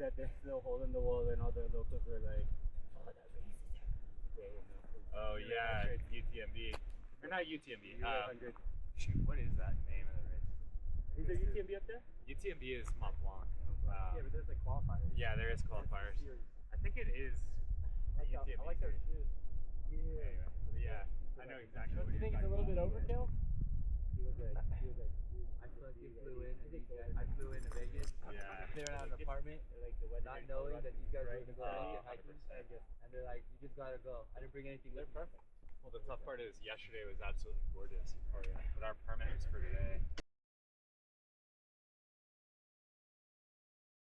that there's no hole in the wall, and all the locals were like, "Oh, that race is every day." Oh yeah, UTMB. Or not UTMB. U100. Shoot, what is that name of the race? Is there UTMB up there? UTMB is Mont Blanc. Yeah, but there's like qualifiers. Yeah, there is qualifiers. I think it is the UTMB. I like their shoes. Yeah. Anyway, but yeah, I know exactly what Do you you're think it's a little bit overkill? He was like, I fucking flew in and I flew into Vegas. Yeah. Cleared out an apartment, not knowing that these guys were gonna go out hiking. 100%. And they're like, you just gotta go. I didn't bring anything with me. perfect. Well, the tough part is yesterday was absolutely gorgeous. Oh yeah. But our permit was for today.